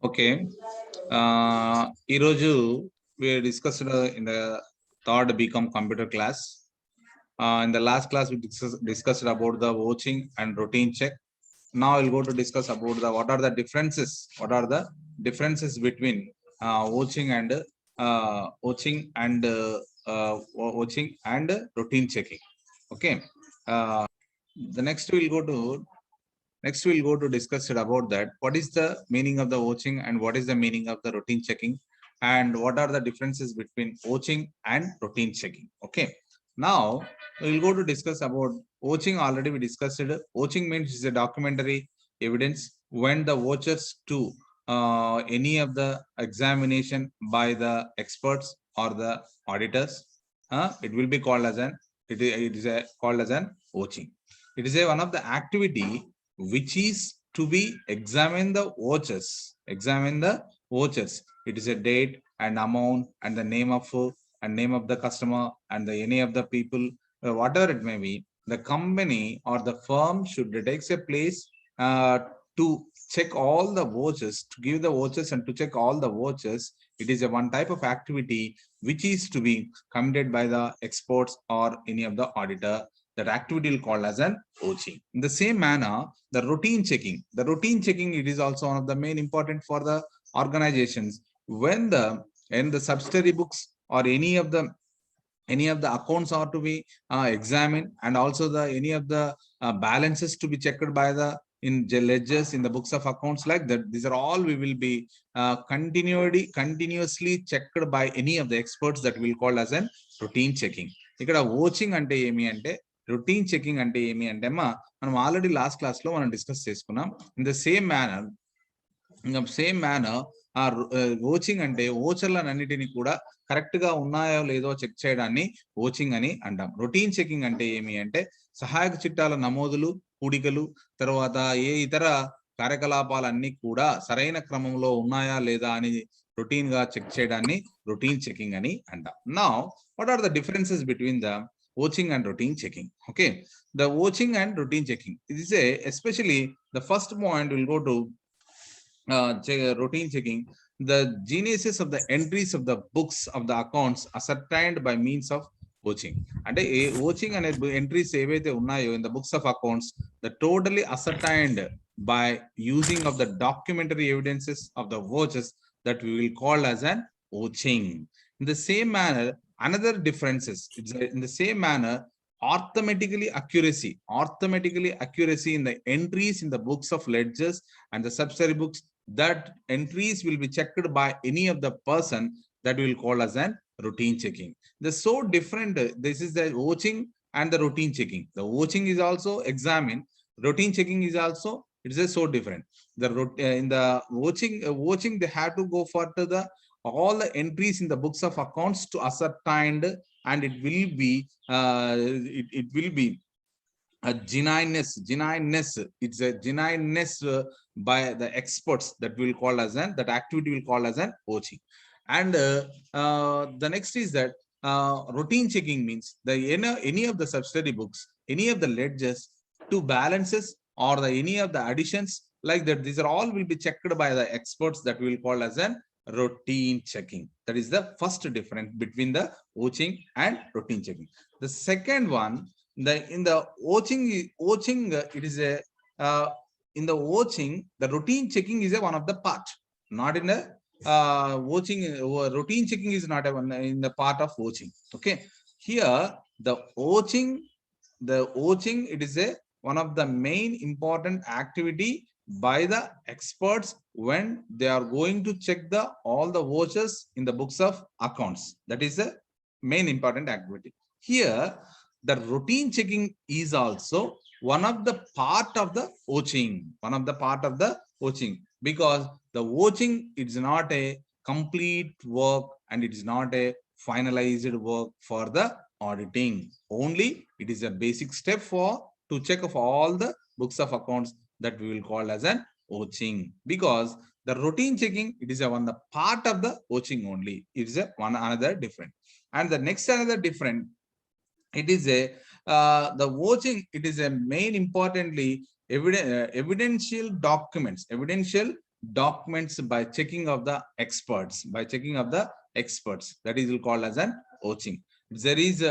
Okay. Iroju we discussed in the third BCom computer class. In the last class, we discussed about the watching and routine check. Now we'll go to discuss about the what are the differences. What are the differences between watching and watching and routine checking. Okay. Uh, the next we'll go to discuss it about that. What is the meaning of the watching and what is the meaning of the routine checking, and what are the differences between watching and routine checking? Okay. Now we'll go to discuss about watching. Already we discussed it. Watching means is a documentary evidence when the watchers to any of the examination by the experts or the auditors. It will be called as called as an watching. It is a one of the activity which is to be examine the watches. Examine the watches. It is a date and amount and the name of the customer and the any of the people, whatever it may be. The company or the firm should take a place to check all the watches, to give the watches and to check all the watches. It is a one type of activity which is to be committed by the experts or any of the auditor. That activity will call as an watching. In the same manner, the routine checking. The routine checking, it is also one of the main important for the organizations. When the subsidiary books or any of the accounts are to be examined, and also the any of the balances to be checked by the in ledgers, in the books of accounts, like that. These are all we will be continuously checked by any of the experts. That will call as an routine checking. ఇక్కడ watching అంటే ఏమి అంటే, routine checking అంటే ఏమి అంటే అమ్మా, మనం already last class లో మనం డిస్కస్ చేసుకున్నాం. ఇన్ ద సేమ్ మేనర్ ఆ వాచింగ్ అంటే ఓచర్లన్నిటిని కూడా కరెక్ట్ గా ఉన్నాయో లేదో చెక్ చేయడాన్ని వాచింగ్ అని అంటాం. రొటీన్ చెకింగ్ అంటే ఏమి అంటే, సహాయక చిట్టాల నమోదులు, కూడికలు, తర్వాత ఏ ఇతర కార్యకలాపాలన్నీ కూడా సరైన క్రమంలో ఉన్నాయా లేదా అని రొటీన్ గా చెక్ చేయడాన్ని రొటీన్ చెకింగ్ అని అంటాం. Now what are the differences between the watching and routine checking? Okay, the watching and routine checking, it is especially the first point will go to routine checking. The genesis of the entries of the books of the accounts ascertained by means of watching. And watching and entries evaithe unnayo in the books of accounts, the totally ascertained by using of the documentary evidences of the watches, that we will call as an watching. In the same manner, another differences, it's in the same manner, arithmetically accuracy in the entries in the books of ledgers and the subsidiary books, that entries will be checked by any of the person, that will call as an routine checking. They're so different. This is the watching and the routine checking. The watching is also examined, routine checking is also, it is so different. In the watching they have to go for to the all the entries in the books of accounts to ascertained, and it will be a genuineness. It's a genuineness by the experts, that will call as an, that activity will call as an watching. And the next is that routine checking means the any of the subsidiary books, any of the ledgers to balances or the any of the additions, like that, these are all will be checked by the experts, that will call as an routine checking. That is the first difference between the watching and routine checking. The second one, in the watching, it is a in the watching, the routine checking is a one of the part, not in the watching. Routine checking is not a one in the part of watching. Okay, here the watching, it is a one of the main important activity by the experts when they are going to check the all the watches in the books of accounts. That is the main important activity. Here the routine checking is also one of the part of the watching, because the watching, it's not a complete work and it is not a finalized work for the auditing. Only it is a basic step for to check of all the books of accounts, that we will call as an watching. Because the routine checking, it is a one the part of the watching only. It is a one another different. And the next another different, it is a the watching, it is a main importantly evidential documents by checking of the experts, that is called as an vouching. There is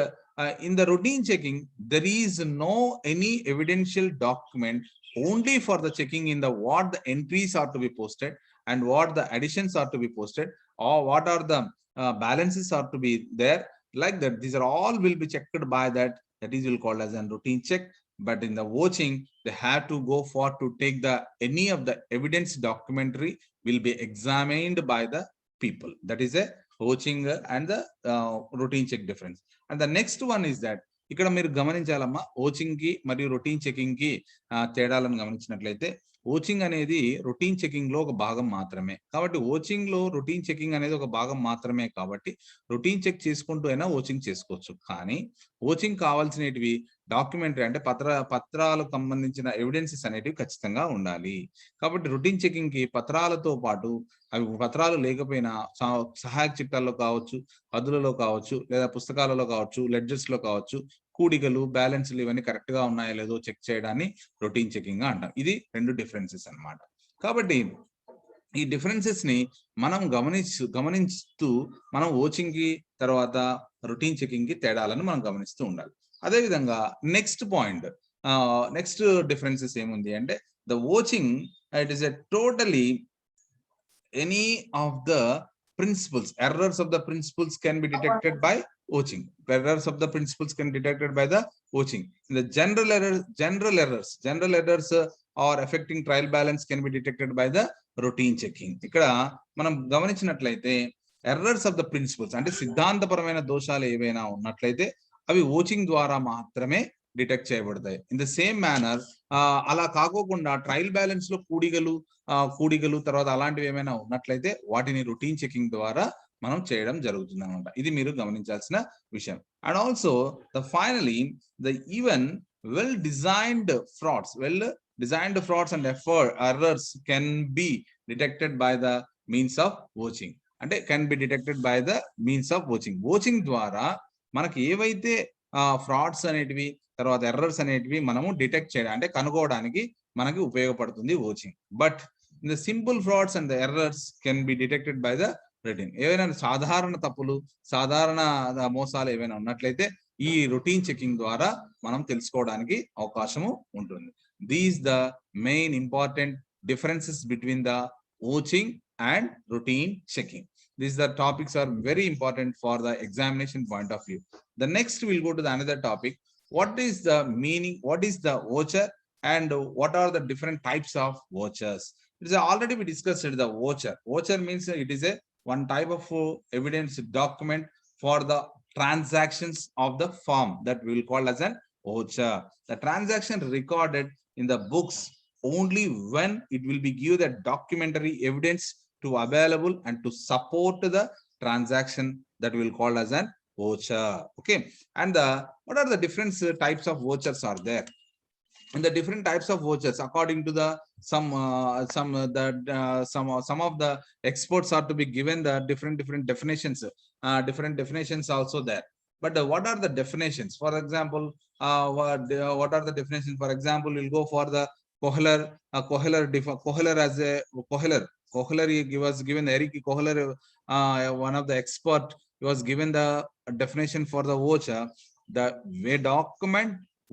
in the routine checking, there is no any evidential document, only for the checking in the what the entries are to be posted and what the additions are to be posted, or what are the balances are to be there, like that. These are all will be checked by that is will called as a routine check. But in the vouching, they have to go for to take the any of the evidence documentary will be examined by the people. That is a vouching and the routine check difference. And the next one is that ఇక్కడ మీరు గమనించాలమ్మా, vouching కి మరియు routine checking కి తేడాలను గమనించినట్లయితే, vouching అనేది routine checking లో ఒక భాగం మాత్రమే. కాబట్టి ఓచింగ్ లో రొటీన్ చెకింగ్ అనేది ఒక భాగం మాత్రమే. కాబట్టి రొటీన్ చెక్ చేసుకుంటూ అయినా ఓచింగ్ చేసుకోవచ్చు. కానీ ఓచింగ్ కావాల్సినవి డాక్యుమెంటరీ అంటే పత్రాలకు సంబంధించిన ఎవిడెన్సెస్ అనేటివి ఖచ్చితంగా ఉండాలి. కాబట్టి రొటీన్ చెకింగ్ కి పత్రాలతో పాటు అవి పత్రాలు లేకపోయినా సహాయక చిట్టాల్లో కావచ్చు, హద్దులలో కావచ్చు, లేదా పుస్తకాలలో కావచ్చు, లెడ్జర్స్ లో కావచ్చు, కూడికలు, బ్యాలెన్స్లు ఇవన్నీ కరెక్ట్ గా ఉన్నాయో లేదో చెక్ చేయడాన్ని రొటీన్ చెకింగ్ గా అంటాం. ఇది రెండు డిఫరెన్సెస్ అన్నమాట. కాబట్టి ఈ డిఫరెన్సెస్ ని మనం గమనిస్తూ మనం ఓచింగ్ కి తర్వాత రొటీన్ చెకింగ్ కి తేడాలను మనం గమనిస్తూ ఉండాలి. అదే విధంగా నెక్స్ట్ పాయింట్, నెక్స్ట్ డిఫరెన్సెస్ ఏముంది అంటే, the vouching it is a totally any of the principles, errors of the principles can be detected by vouching. Errors of the principles can be detected by the vouching. The general errors or affecting trial balance can be detected by the routine checking. ఇక్కడ మనం గమనించినట్లయితే errors of the principles అంటే సిద్ధాంతపరమైన దోషాలు ఏవైనా ఉన్నట్లయితే అవి vouching ద్వారా మాత్రమే డిటెక్ట్ చేయబడతాయి. ఇన్ ద సేమ్ మేనర్ అలా కాకోకుండా ట్రయల్ బ్యాలెన్స్ లో కూడికలు తర్వాత అలాంటివి ఏమైనా ఉన్నట్లయితే వాటిని రొటీన్ చెకింగ్ ద్వారా మనం చేయడం జరుగుతుంది అనమాట. ఇది మీరు గమనించాల్సిన విషయం. And also the finally the even well designed frauds and errors can be detected by the means of vouching. అంటే can be detected by the means of vouching. Vouching ద్వారా మనకి ఏవైతే ఫ్రాడ్స్ అనేటివి తర్వాత ఎర్రర్స్ అనేటివి మనము డిటెక్ట్ చేయడం అంటే కనుగోవడానికి మనకి ఉపయోగపడుతుంది vouching. But in the simple frauds and the errors can be detected by the routine. ఏవైనా సాధారణ తప్పులు, సాధారణ మోసాలు ఏవైనా ఉన్నట్లయితే ఈ రొటీన్ చెకింగ్ ద్వారా మనం తెలుసుకోవడానికి అవకాశము ఉంటుంది. These the main important differences between the vouching and routine checking. These the topics are very important for the examination point of view. The next we'll go to the another topic. What is the meaning? What is the voucher and what are the different types of vouchers? It is already we discussed the voucher. Voucher means it is a one type of evidence document for the transactions of the firm that we will call as an voucher. The transaction recorded in the books only when it will be give the documentary evidence to available and to support the transaction that will call as an voucher. Okay, and what are the different types of vouchers are there? And the different types of vouchers according to the some of the experts are to be given the different definitions also there. But what are the definitions? For example, what are the definitions? For example, we'll go for the Kohler as a Kohler he was given Eric Kohler, one of the expert, he was given the definition for the voucher: the way document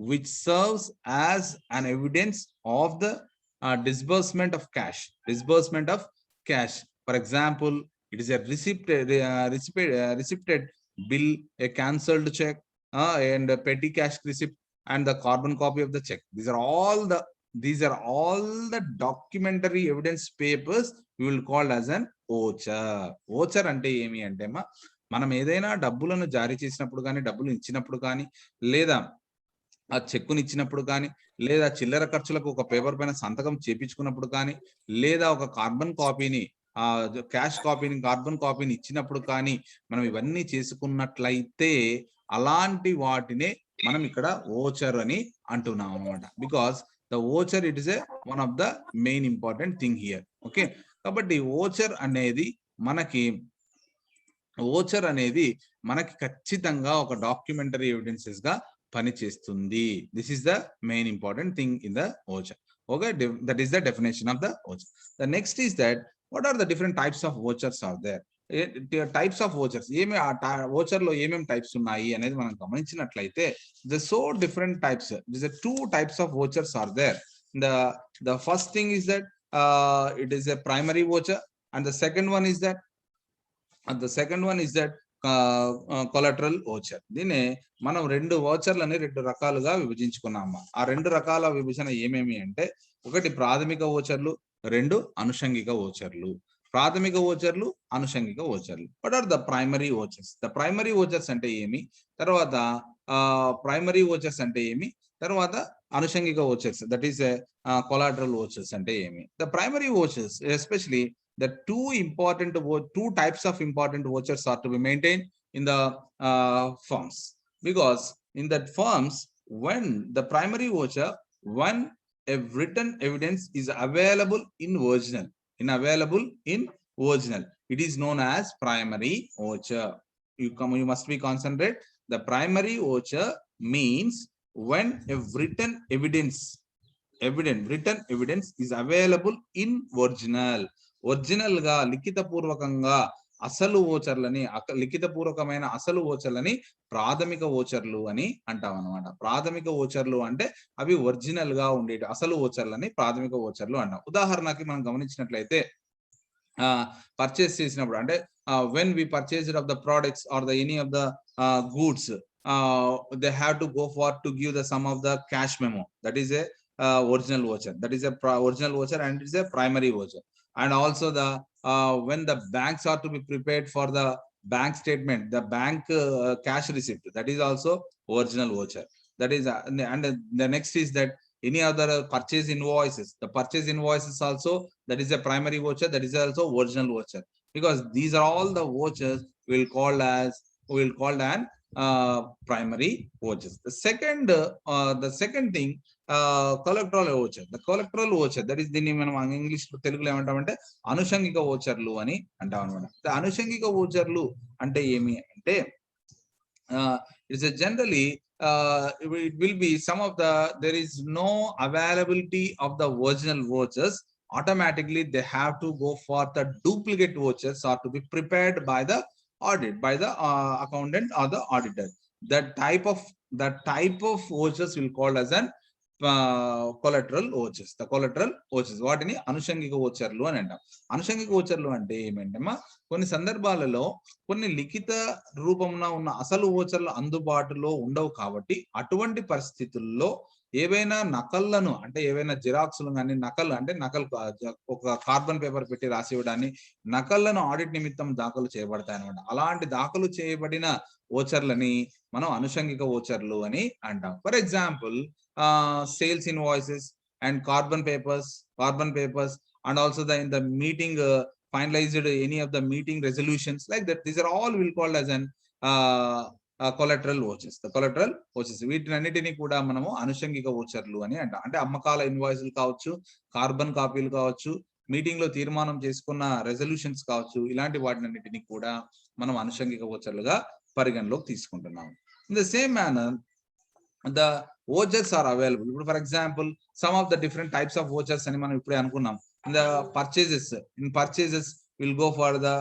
which serves as an evidence of the disbursement of cash. For example, it is a receipted bill, a cancelled check, and a petty cash receipt, and the carbon copy of the check. These are all the documentary evidence papers we will call as an voucher. Voucher అంటే ఏమి అంటే మనం ఏదైనా డబ్బులను జారీ చేసినప్పుడు కానీ, డబ్బులు ఇచ్చినప్పుడు కానీ, లేదా ఆ చెక్కుని ఇచ్చినప్పుడు కానీ, లేదా చిల్లర ఖర్చులకు ఒక పేపర్ పైన సంతకం చేపించుకున్నప్పుడు కానీ, లేదా ఒక కార్బన్ కాపీని కార్బన్ కాపీని ఇచ్చినప్పుడు కానీ మనం ఇవన్నీ చేసుకున్నట్లయితే అలాంటి వాటినే మనం ఇక్కడ వోచర్ అని అంటున్నాం అన్నమాట. Because the voucher, it is a one of the main important thing here. Okay, కాబట్టి voucher అనేది మనకి ఖచ్చితంగా ఒక డాక్యుమెంటరీ ఎవిడెన్సెస్ గా పనిచేస్తుంది. This is the main important thing in the voucher. Okay, that is the definition of the voucher. The next is that what are the different types of vouchers are there? Types of vouchers, ఏమి voucher లో ఏమేమి types ఉన్నాయి అనేది మనం గమనించినట్లయితే the so different types. There are two types of vouchers are there. The first thing is that it is a primary voucher, and the second one is that collateral voucher. దీనే మనం రెండు వౌచర్లని రెండు రకాలుగా విభజించుకున్నాము. ఆ రెండు రకాల విభజన ఏమేమి అంటే ఒకటి ప్రాథమిక వౌచర్లు, రెండు అనుషంగిక వౌచర్లు. ప్రాథమిక వౌచర్లు, అనుషంగిక వౌచర్లు. What are the primary vouchers? The primary vouchers అంటే ఏమి, తర్వాత ప్రైమరీ వౌచర్స్ అంటే ఏమి, తర్వాత అనుషంగిక vouchers that is collateral vouchers అంటే ఏమి. The primary vouchers especially the two types of important vouchers are to be maintained in the firms, because in that firms, when the primary voucher, when a written evidence is available in original, it is known as primary voucher. You must be concentrate. The primary voucher means when a written evidence is available in original. Original గా లిఖితపూర్వకంగా అసలు ఓచర్లని, లిఖితపూర్వకమైన అసలు ఓచర్లని ప్రాథమిక ఓచర్లు అని అంటాం అనమాట. ప్రాథమిక ఓచర్లు అంటే అవి ఒరిజినల్ గా ఉండేటి అసలు ఓచర్లని ప్రాథమిక ఓచర్లు అంటాం. ఉదాహరణకి మనం గమనించినట్లయితే పర్చేస్ చేసినప్పుడు అంటే when we purchased of the products or the any of the goods, they have to go for to give the sum of the cash memo. That is a original voucher. That is a original voucher and it is a primary voucher. And also the when the banks are to be prepared for the bank statement, the bank cash receipt, that is also original voucher. That is and the next is that any other purchase invoices, the purchase invoices also, that is a primary voucher, that is also original voucher, because these are all the vouchers we will call an primary vouchers. The second thing, collateral voucher. The collateral voucher, that is దీన్ని మనం English తెలుగులో ఏమంటామంటే అనుషంగిక వోచర్లు అని అంటాం అన్నమాట. అనుషంగిక వోచర్లు అంటే ఏమి అంటే it's a generally it will be some of the there is no availability of the original vouchers, automatically they have to go for the duplicate vouchers or to be prepared by the accountant or the auditor. That type of vouchers will called as an collateral vouchers. The collateral vouchers వాటిని అనుషంగిక వోచర్లు అని అంటాం. అనుషంగిక వోచర్లు అంటే ఏమంటేమా కొన్ని సందర్భాలలో కొన్ని లిఖిత రూపంలో ఉన్న అసలు వోచర్లు అందుబాటులో ఉండవు కాబట్టి అటువంటి పరిస్థితుల్లో ఏవైనా నకళ్ళను అంటే ఏవైనా జిరాక్స్లు కానీ నకలు అంటే ఒక కార్బన్ పేపర్ పెట్టి రాసి ఇవ్వడాన్ని నకళ్ళను ఆడిట్ నిమిత్తం దాఖలు చేయబడతాయి అన్నమాట. అలాంటి దాఖలు చేయబడిన వోచర్లని మనం అనుషంగిక వోచర్లు అని అంటాం. For example sales invoices and carbon papers and also in the meeting finalized any of the meeting resolutions like that, these are all will called as an collateral vouchers. The collateral vouchers వీటినన్నిటిని కూడా మనము అనుషంగిక వోచర్లు అని అంటాం. అంటే అమ్మకాల ఇన్వాయిస్లు కావచ్చు, carbon కాపీలు కావచ్చు, మీటింగ్ లో తీర్మానం చేసుకున్న రెజల్యూషన్స్ కావచ్చు, ఇలాంటి వాటినన్నిటిని కూడా మనం అనుషంగిక వోచర్లుగా పరిగణలోకి తీసుకుంటున్నాము. In the same manner, the vouchers are available. For example, some of the different types of vouchers అని మనం ఇప్పుడే అనుకున్నాం. In the purchases will go for the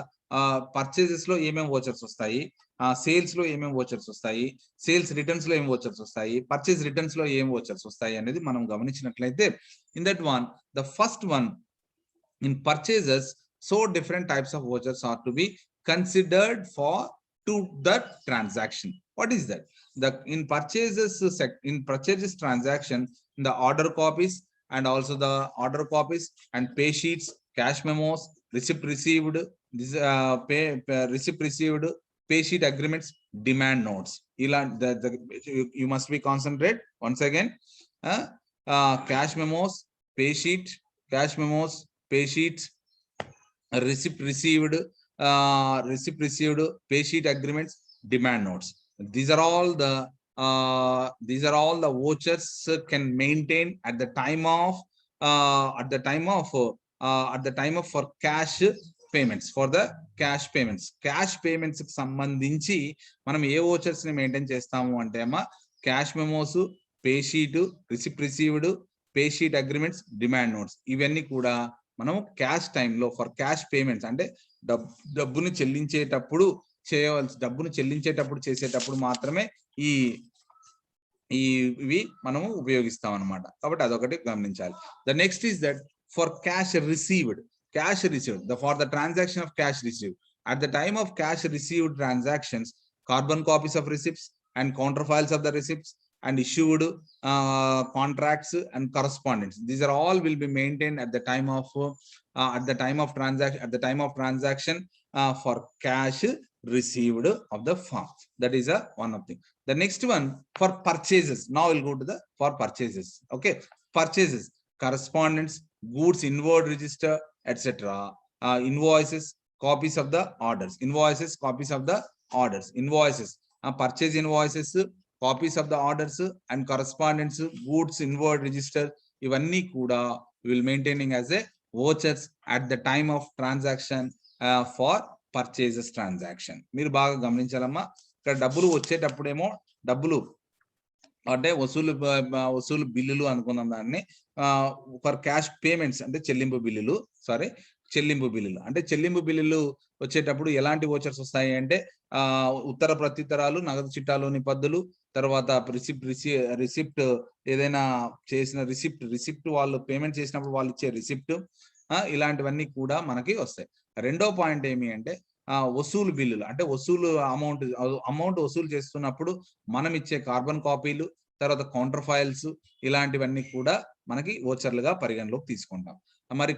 purchases లో ఏమేం vouchers వస్తాయి, సేల్స్ లో ఏమేం vouchers వస్తాయి, సేల్స్ రిటర్న్స్ లో ఏం vouchers వస్తాయి, పర్చేస్ రిటర్న్స్ లో ఏం vouchers వస్తాయి అనేది మనం గమనించినట్లయితే, in that one, the first one in purchases, so different types of vouchers are to be considered for to that transaction. What is that? In purchases transaction, the order copies and also the order copies and pay sheets, cash memos, receipt received, pay sheet agreements, demand notes. You must be concentrate once again. Cash memos, pay sheets, receipt received, pay sheet agreements, demand notes. These are all the vouchers can maintain at the time of for cash payments, for the cash payments కి సంబంధించి మనం ఏ vouchers ని maintain చేస్తాము అంటే అమ్మా cash memos, pay sheet, receipt received, pay sheet agreements, demand notes, ఇవన్నీ కూడా మనం క్యాష్ టైంలో ఫర్ క్యాష్ పేమెంట్స్ అంటే డబ్బును చెల్లించేటప్పుడు చేసేటప్పుడు మాత్రమే ఇవి మనము ఉపయోగిస్తాం అనమాట. కాబట్టి అదొకటి గమనించాలి. The next is that for cash received for the transaction of cash received at the time of cash received transactions, carbon copies of receipts and counterfiles of the receipts and issued contracts and correspondence, these are all will be maintained at the time of transaction for cash received of the firm. That is one of thing. The next one for purchases. Now we'll go to the for purchases. Okay, purchases, correspondence, goods inward register, etc. Invoices, copies of the orders. Purchase invoices, copies of the orders and correspondence, goods inward register, ivanni kuda we will maintaining as a vouchers at the time of transaction for purchases transaction. మీరు బాగా గమనించాలమ్మా. ఇక్కడ డబ్బులు వచ్చేటప్పుడేమో డబ్బులు అంటే వసూలు బిల్లులు అనుకున్నాం దాన్ని. ఫర్ క్యాష్ పేమెంట్స్ అంటే చెల్లింపు బిల్లులు అంటే చెల్లింపు బిల్లులు వచ్చేటప్పుడు ఎలాంటి వోచర్స్ వస్తాయి అంటే ఉత్తర ప్రత్యుత్తరాలు, నగదు చిట్టాలోని పద్దులు, తర్వాత రిసిప్ట్ ఏదైనా చేసిన రిసిప్ట్ వాళ్ళు పేమెంట్ చేసినప్పుడు వాళ్ళు ఇచ్చే రిసిప్ట్, ఇలాంటివన్నీ కూడా మనకి వస్తాయి. రెండో పాయింట్ ఏమి అంటే వసూలు బిల్లులు అంటే అమౌంట్ వసూలు చేస్తున్నప్పుడు మనం ఇచ్చే కార్బన్ కాపీలు, తర్వాత కౌంటర్ ఫైల్స్, ఇలాంటివన్నీ కూడా మనకి ఓచర్లుగా పరిగణలోకి తీసుకుంటాం. మరి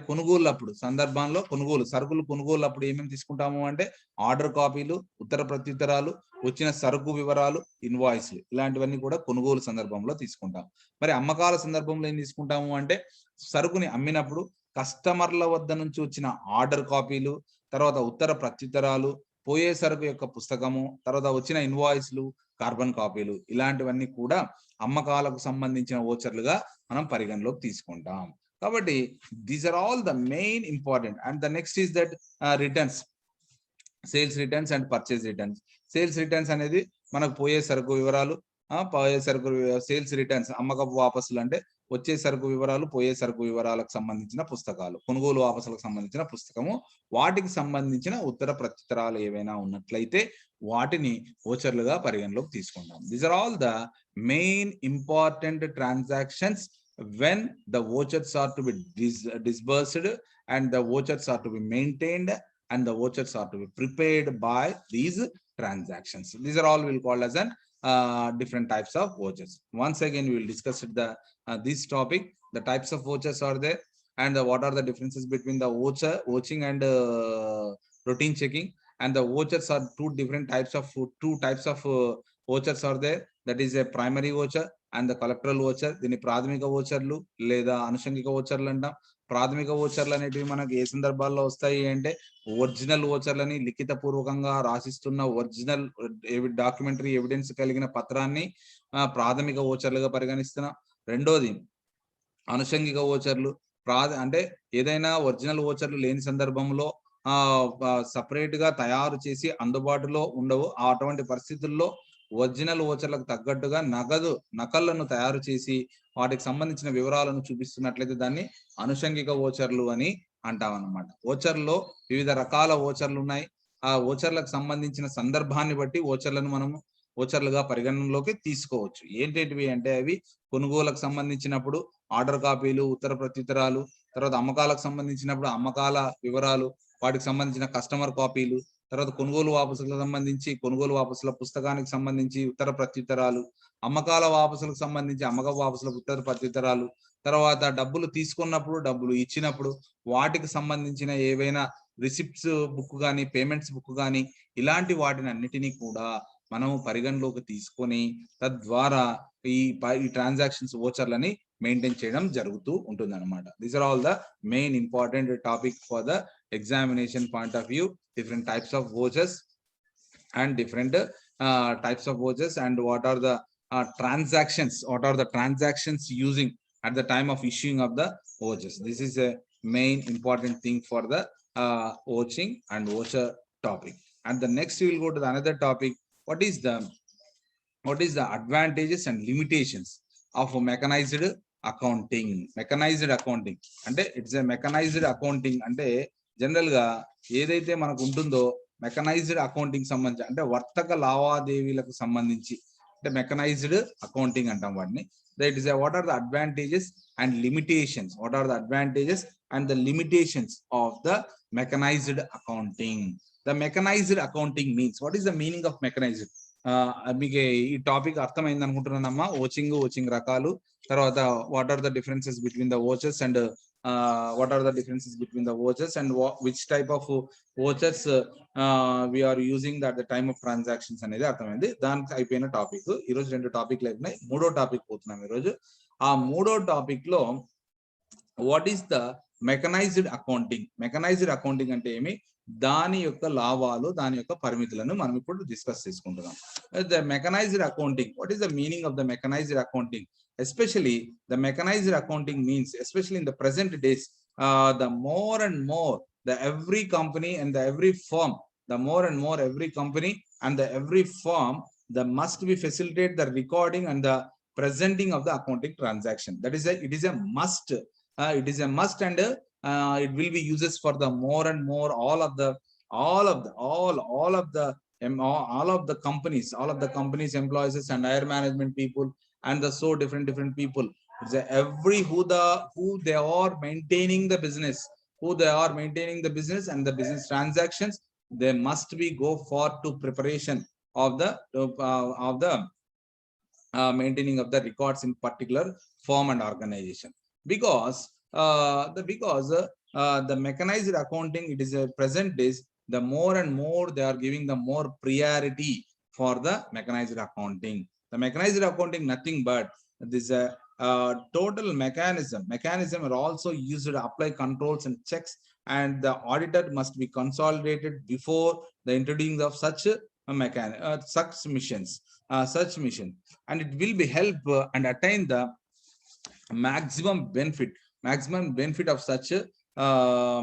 సరుకులు కొనుగోలు అప్పుడు ఏమేమి తీసుకుంటాము అంటే ఆర్డర్ కాపీలు, ఉత్తర ప్రత్యుత్తరాలు, వచ్చిన సరుకు వివరాలు, ఇన్వాయిస్లు, ఇలాంటివన్నీ కూడా కొనుగోలు సందర్భంలో తీసుకుంటాం. మరి అమ్మకాల సందర్భంలో ఏం తీసుకుంటాము అంటే సరుకుని అమ్మినప్పుడు కస్టమర్ల వద్ద నుంచి వచ్చిన ఆర్డర్ కాపీలు, తర్వాత ఉత్తర ప్రత్యుత్తరాలు, పోయే సరుకు యొక్క పుస్తకము, తర్వాత వచ్చిన ఇన్వాయిస్లు, కార్బన్ కాపీలు, ఇలాంటివన్నీ కూడా అమ్మకాలకు సంబంధించిన ఓచర్లుగా మనం పరిగణలోకి తీసుకుంటాం. కాబట్టి these are all the main important. And the next is that returns, sales returns and purchase returns. Sales returns అనేది మనకు పోయే సరుకు వివరాలు, సేల్స్ రిటర్న్స్ అమ్మకపు వాపసులు అంటే వచ్చే సరుకు వివరాలు, పోయే సరుకు వివరాలకు సంబంధించిన పుస్తకాలు, కొనుగోలు వాపసులకు సంబంధించిన పుస్తకము, వాటికి సంబంధించిన ఉత్తర ప్రత్యుత్తరాలు ఏవైనా ఉన్నట్లయితే వాటిని ఓచర్లుగా పరిగణలోకి తీసుకుంటాం. These are all the main important transactions when the vouchers are to be disbursed and the vouchers are to be maintained and the vouchers are to be prepared by these transactions. These are all we'll call as an different types of vouchers. Once again we will discuss this topic. The types of vouchers are there and what are the differences between the vouching and routine checking. And the vouchers are two types of vouchers are there. That is a primary voucher and the collateral voucher. దీని ప్రాథమిక ఓచర్లు లేదా అనుషంగిక ఓచర్లు అంటాం. ప్రాథమిక ఓచర్లు అనేటివి మనకి ఏ సందర్భాల్లో వస్తాయి అంటే ఒరిజినల్ ఓచర్లని లిఖిత పూర్వకంగా రాసిస్తున్న ఒరిజినల్ డాక్యుమెంటరీ ఎవిడెన్స్ కలిగిన పత్రాన్ని ప్రాథమిక ఓచర్లుగా పరిగణిస్తున్నాం. రెండోది అనుషంగిక ఓచర్లు, అంటే ఏదైనా ఒరిజినల్ ఓచర్లు లేని సందర్భంలో సపరేట్ గా తయారు చేసి అందుబాటులో ఉండవు. అటువంటి పరిస్థితుల్లో ఒరిజినల్ ఓచర్లకు తగ్గట్టుగా నకళ్లను తయారు చేసి వాటికి సంబంధించిన వివరాలను చూపిస్తున్నట్లయితే దాన్ని అనుషంగిక ఓచర్లు అని అంటాం అన్నమాట. ఓచర్లో వివిధ రకాల ఓచర్లు ఉన్నాయి. ఆ ఓచర్లకు సంబంధించిన సందర్భాన్ని బట్టి ఓచర్లను మనము ఓచర్లుగా పరిగణనలోకి తీసుకోవచ్చు. ఏంటేంటివి అంటే అవి కొనుగోలకు సంబంధించినప్పుడు ఆర్డర్ కాపీలు, ఉత్తర ప్రత్యుత్తరాలు, తర్వాత అమ్మకాలకు సంబంధించినప్పుడు అమ్మకాల వివరాలు, వాటికి సంబంధించిన కస్టమర్ కాపీలు, తర్వాత కొనుగోలు వాపసులకు సంబంధించి కొనుగోలు వాపసుల పుస్తకానికి సంబంధించి ఉత్తర ప్రత్యుత్తరాలు, అమ్మకాల వాపసులకు సంబంధించి అమ్మక వాపసుల ఉత్తర ప్రత్యుత్తరాలు, తర్వాత డబ్బులు తీసుకున్నప్పుడు, డబ్బులు ఇచ్చినప్పుడు వాటికి సంబంధించిన ఏవైనా రిసిప్ట్స్ బుక్ కానీ, పేమెంట్స్ బుక్ కానీ, ఇలాంటి వాటిని అన్నిటినీ కూడా మనము పరిగణలోకి తీసుకొని తద్వారా ఈ ట్రాన్సాక్షన్స్ ఓచర్లని మెయింటైన్ చేయడం జరుగుతూ ఉంటుంది అనమాట. These are all the main important topic for the examination point of view. Different types of vouchers and different types of vouchers and what are the transactions using at the time of issuing of the vouchers. This is a main important thing for the vouching and voucher topic. And the next we will go to the another topic. What is the advantages and limitations of mechanized accounting. Mechanised accounting అంటే it's a mechanised accounting అంటే general గా ఏదైతే మనకు ఉంటుందో mechanised accounting సంబంధించి అంటే వర్తక లావాదేవీలకు సంబంధించి అంటే మెకనైజ్డ్ అకౌంటింగ్ అంటాం వాటిని. That is what are the advantages and limitations, what are the advantages and the limitations of the mechanised accounting. The mechanised accounting means, what is the meaning of mechanised? మీకు ఈ టాపిక్ అర్థమైంది అనుకుంటున్నానమ్మా. Vouching రకాలు, తర్వాత what are the differences between the vouchers and what are the differences between the vouchers and which type of vouchers we are using at the time of transactions అనేది అర్థమైంది. దానికి అయిపోయిన టాపిక్. ఈరోజు 2 టాపిక్లు అయిపోయినాయి. 3వ టాపిక్ పోతున్నాం ఈరోజు. ఆ 3వ టాపిక్ లో what is the mechanised accounting. Mechanised accounting అంటే ఏమి, దాని యొక్క లాభాలు, దాని యొక్క పరిమితులను మనం ఇప్పుడు డిస్కస్ చేసుకుంటున్నాం. The mechanised accounting, what is the meaning of the mechanised accounting? Especially the mechanized accounting means, especially in the present days, the more and more the every company and the every firm, the more and more every company and the every firm, the must be facilitate the recording and the presenting of the accounting transaction. That is it is a must. It is a must, and it will be uses for the more and more all of the companies employees and higher management people and the so different people. It's every who they are maintaining the business, and the business transactions, they must be go for to preparation of the maintaining of the records in particular firm and organization. Because the mechanized accounting, it is a present days, the more and more they are giving the more priority for the mechanized accounting. The mechanized accounting nothing but this total mechanism are also used to apply controls and checks, and the auditor must be consolidated before the introducing of such such mission, and it will be help and attain the maximum benefit of such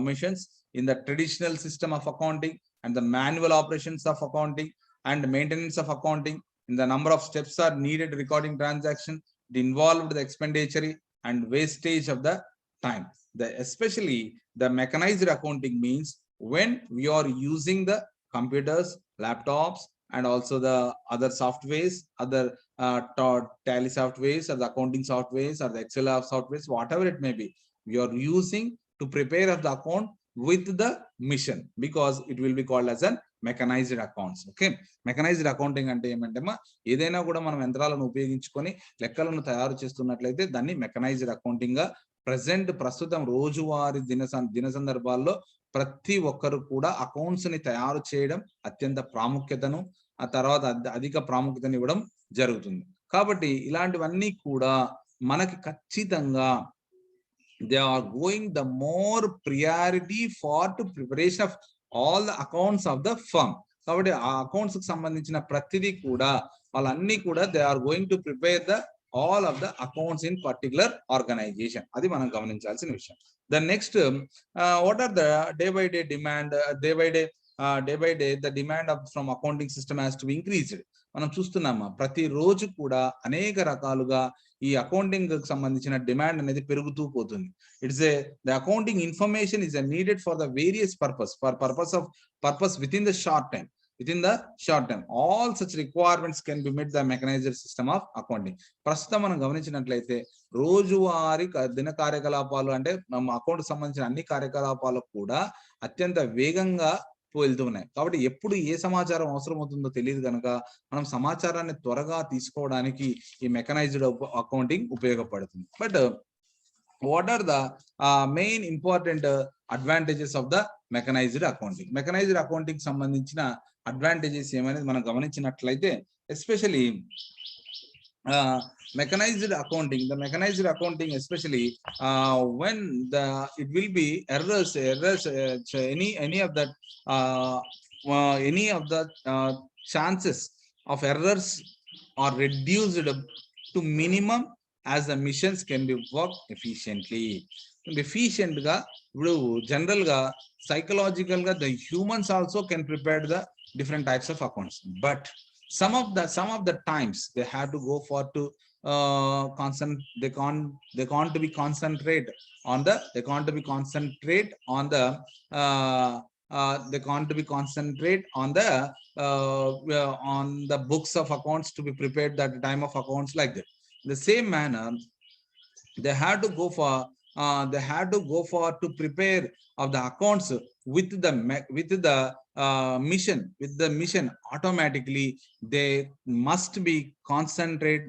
missions in the traditional system of accounting and the manual operations of accounting and maintenance of accounting. In the number of steps are needed recording transaction, it involved the expenditure and wastage of the time. Especially the mechanized accounting means when we are using the computers, laptops, and also the other softwares, other tally softwares or the accounting softwares or the Excel softwares, whatever it may be, we are using to prepare of the account with the mission, because it will be called as an mechanised accounts. Okay, mechanised accounting అంటే ఏమంటే ఏదైనా కూడా మనం యంత్రాలను ఉపయోగించుకొని లెక్కలను తయారు చేస్తున్నట్లయితే దాన్ని మెకనైజ్డ్ అకౌంటింగ్ గా ప్రస్తుతం రోజువారీ దిన సందర్భాల్లో ప్రతి ఒక్కరు కూడా అకౌంట్స్ ని తయారు చేయడం అత్యంత ప్రాముఖ్యతను, ఆ తర్వాత అధిక ప్రాముఖ్యతను ఇవ్వడం జరుగుతుంది. కాబట్టి ఇలాంటివన్నీ కూడా మనకి ఖచ్చితంగా they are going the more priority for to preparation of all the accounts of the firm. కాబట్టి ఆ అకౌంట్స్ కి సంబంధించిన ప్రతిదీ కూడా వాళ్ళన్నీ కూడా they are going to prepare the all of the accounts in particular organization. అది మనం గమనించాల్సిన విషయం. The next what are the day by day demand, day by day the demand of from accounting system has to be increased. మనం చూస్తున్నామా ప్రతి రోజు కూడా అనేక రకాలుగా ఈ అకౌంటింగ్ కి సంబంధించిన డిమాండ్ అనేది పెరుగుతూ పోతుంది. It's the accounting information is needed for the various purpose with in the short time. All such requirements can be met the mechanized system of accounting. ప్రస్తుతం మనం గమనించినట్లయితే రోజువారీ దిన కార్యకలాపాలు అంటే అకౌంట్ సంబంధించిన అన్ని కార్యకలాపాలు కూడా అత్యంత వేగంగా వెళ్తూ ఉన్నాయి. కాబట్టి ఎప్పుడు ఏ సమాచారం అవసరం అవుతుందో తెలియదు కనుక మనం సమాచారాన్ని త్వరగా తీసుకోవడానికి ఈ మెకనైజ్డ్ అకౌంటింగ్ ఉపయోగపడుతుంది. But what are the main important advantages of the mechanised accounting? Mechanised accounting సంబంధించిన అడ్వాంటేజెస్ ఏమనేది మనం గమనించినట్లయితే, especially mechanized accounting especially when it will be errors any of that chances of errors are reduced to minimum as the missions can be worked efficiently. గా ఇప్పుడు general గా psychological గా the humans also can prepare the different types of accounts, but some of the times they have to go for to they can't to be concentrate on the they can't to be concentrate on the they can't to be concentrate on the books of accounts to be prepared at the time of accounts, like that. The same manner, they had to go for to prepare of the accounts with the mission. Automatically they must be concentrate,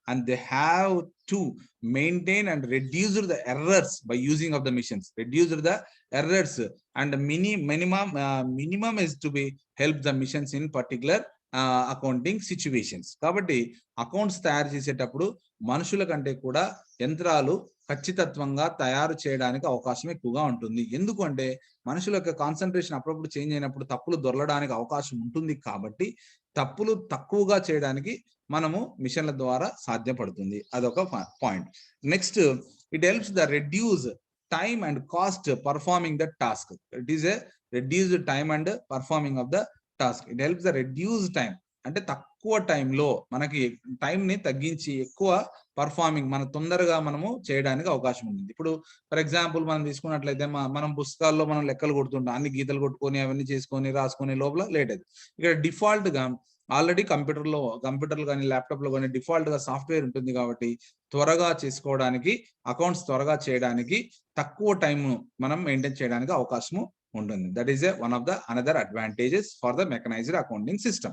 and they have to maintain and reduce the errors by using of the missions, reduce the errors, and the minimum is to be help the missions in particular accounting situations. కాబట్టి accounts తయారు చేసేటప్పుడు మనుషుల కంటే కూడా యంత్రాలు ఖచ్చితత్వంగా తయారు చేయడానికి అవకాశం ఎక్కువగా ఉంటుంది. ఎందుకంటే మనుషుల యొక్క కాన్సన్ట్రేషన్ అప్పుడప్పుడు చేంజ్ అయినప్పుడు తప్పులు దొరలడానికి అవకాశం ఉంటుంది. కాబట్టి తప్పులు తక్కువగా చేయడానికి మనము మిషన్ల ద్వారా సాధ్యపడుతుంది. అదొక point. Next, it helps the reduce time and cost performing the task. It is a reduced time and performing of the task. It helps the reduce time, అంటే తక్కువ టైంలో మనకి టైం ని తగ్గించి ఎక్కువ పర్ఫార్మింగ్ మన తొందరగా మనము చేయడానికి అవకాశం ఉంది. ఇప్పుడు ఫర్ ఎగ్జాంపుల్ మనం తీసుకున్నట్లయితే మనం పుస్తకాల్లో మనం లెక్కలు కొడుతుంటాం, అన్ని గీతలు కొట్టుకొని అవన్నీ చేసుకొని రాసుకునే లోపల లేట్ అవుతుంది. ఇక్కడ డిఫాల్ట్ గా ఆల్రెడీ కంప్యూటర్లు కానీ ల్యాప్టాప్ లో కానీ డిఫాల్ట్ గా సాఫ్ట్వేర్ ఉంటుంది. కాబట్టి త్వరగా చేసుకోవడానికి, అకౌంట్స్ త్వరగా చేయడానికి తక్కువ టైం మనం మెయింటైన్ చేయడానికి అవకాశము ఉంటుంది. That is one of the another advantages for the mechanized accounting system.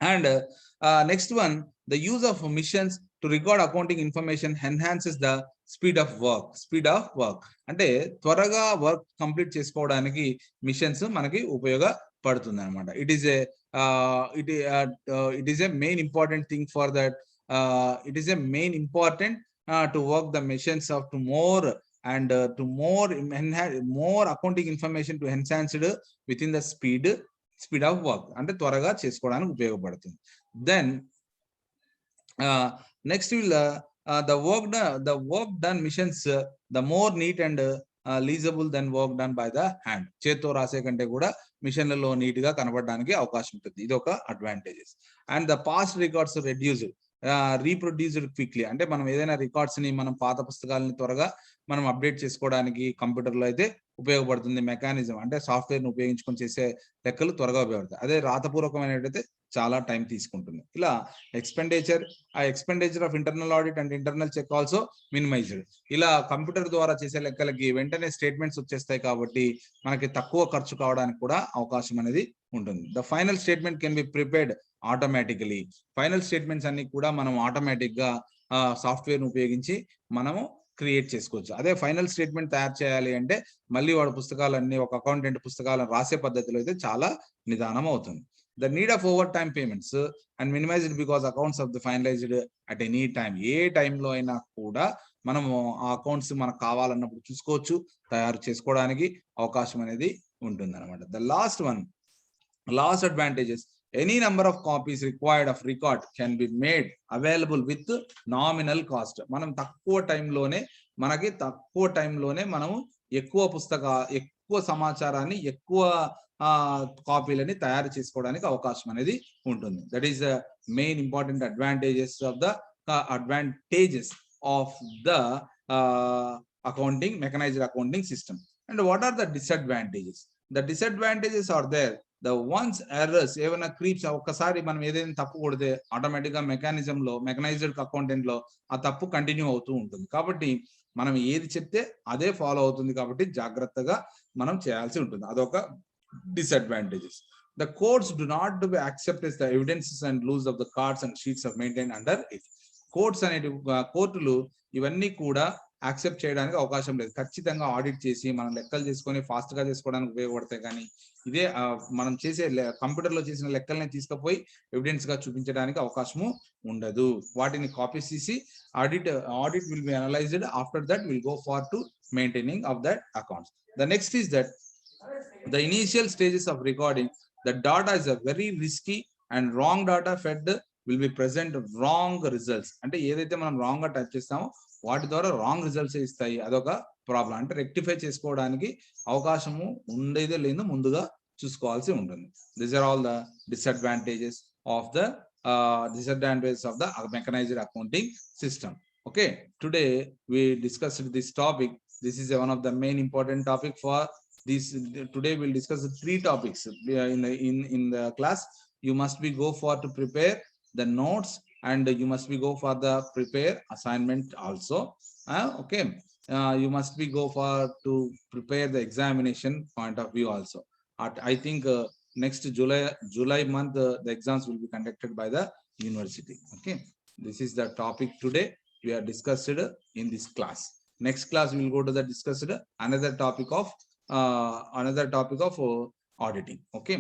And next one, the use of missions to record accounting information enhances the speed of work. అంటే త్వరగా work complete చేసుకోవడానికి machines మనకి ఉపయోగపడుతుంది అన్నమాట. It is a main important thing for that. It is a main important to work the machines off to more and to more accounting information to enhance it within the speed of work, అంటే త్వరగా చేసుకోవడానికి ఉపయోగపడుతుంది. Then next will the work done missions the more neat and legible than work done by the hand. చేత్తో రాసే కంటే కూడా మిషన్లలో neat గా కనబడడానికి అవకాశం ఉంటుంది. ఇది ఒక advantages. And the past records reduced, reproduced quickly, అంటే మనం ఏదైనా రికార్డ్స్ ని మనం పాత పుస్తకాలని త్వరగా మనం అప్డేట్ చేసుకోవడానికి కంప్యూటర్లో అయితే ఉపయోగపడుతుంది. మెకానిజం అంటే సాఫ్ట్వేర్ ని ఉపయోగించుకొని చేసే లెక్కలు త్వరగా ఉపయోగపడతాయి. అదే రాతపూర్వకమైనట్టయితే చాలా టైం తీసుకుంటుంది. ఇలా expenditure of internal audit and internal check also minimised. ఇలా కంప్యూటర్ ద్వారా చేసే లెక్కలకి వెంటనే స్టేట్మెంట్స్ వచ్చేస్తాయి కాబట్టి మనకి తక్కువ ఖర్చు కావడానికి కూడా అవకాశం అనేది ఉంటుంది. The final statement can be prepared automatically. Final statements అన్ని కూడా మనం ఆటోమేటిక్ గా సాఫ్ట్వేర్ ఉపయోగించి మనము క్రియేట్ చేసుకోవచ్చు. అదే ఫైనల్ స్టేట్మెంట్ తయారు చేయాలి అంటే మళ్ళీ వాడు పుస్తకాలన్నీ ఒక అకౌంటెంట్ పుస్తకాలను రాసే పద్ధతిలో అయితే చాలా నిదానం అవుతుంది. The need of over time payments and minimized because accounts of the finalized at any time. ఏ టైంలో అయినా కూడా మనము ఆ అకౌంట్స్ మనకు కావాలన్నప్పుడు చూసుకోవచ్చు, తయారు చేసుకోవడానికి అవకాశం అనేది ఉంటుంది అనమాట. The last advantages, any number of copies required of record can be made available with nominal cost. మనం తక్కువ టైంలోనే మనము ఎక్కువ సమాచారాన్ని ఎక్కువ కాపీలని తయారు చేసుకోవడానికి అవకాశం అనేది ఉంటుంది. That is the main important advantages of the mechanised accounting system. And what are the disadvantages? The disadvantages are there. The ones errors, ఏమైనా క్రీప్స్, ఒక్కసారి మనం ఏదైనా తప్పు కొడితే ఆటోమేటిక్ గా మెకనైజ్డ్ అకౌంటెంట్ లో ఆ తప్పు కంటిన్యూ అవుతూ ఉంటుంది. కాబట్టి మనం ఏది చెప్తే అదే ఫాలో అవుతుంది. కాబట్టి జాగ్రత్తగా మనం చేయాల్సి ఉంటుంది. అదొక disadvantages. The courts do not to be accept the evidences and rules of the cards and sheets of maintain under it. కోర్టులు ఇవన్నీ కూడా యాక్సెప్ట్ చేయడానికి అవకాశం లేదు. ఖచ్చితంగా ఆడిట్ చేసి మనం లెక్కలు చేసుకొని ఫాస్ట్ గా చేసుకోవడానికి ఉపయోగపడతాయి. కానీ ఇదే మనం చేసే కంప్యూటర్ లో చేసిన లెక్కల్ని తీసుకుపోయి ఎవిడెన్స్ గా చూపించడానికి అవకాశము ఉండదు. వాటిని కాపీస్ తీసి audit will be analysed. After that will go far to maintaining of that accounts. The next is that the initial stages of recording the data is a very risky and wrong data fed will be present wrong results. అంటే ఏదైతే మనం wrong గా type చేస్తామో వాటి ద్వారా wrong results ఇస్తాయి. అదొక problem. అంటే రెక్టిఫై చేసుకోవడానికి అవకాశము ఉండేదే లేదు ముందుగా చూసుకోవాల్సి ఉంటుంది. These are all the disadvantages of the mechanized accounting system. Okay, today we discussed this topic. This is one of the main important topic for this. Today we'll discuss three topics in the class. You must be go for to prepare the notes, and you must be go for the prepare assignment also. Okay, you must be go for to prepare the examination point of view also. I think next July month the exams will be conducted by the university. Okay, this is the topic today we are discussed in this class. Next class we will go to the discussed another topic of auditing. Okay.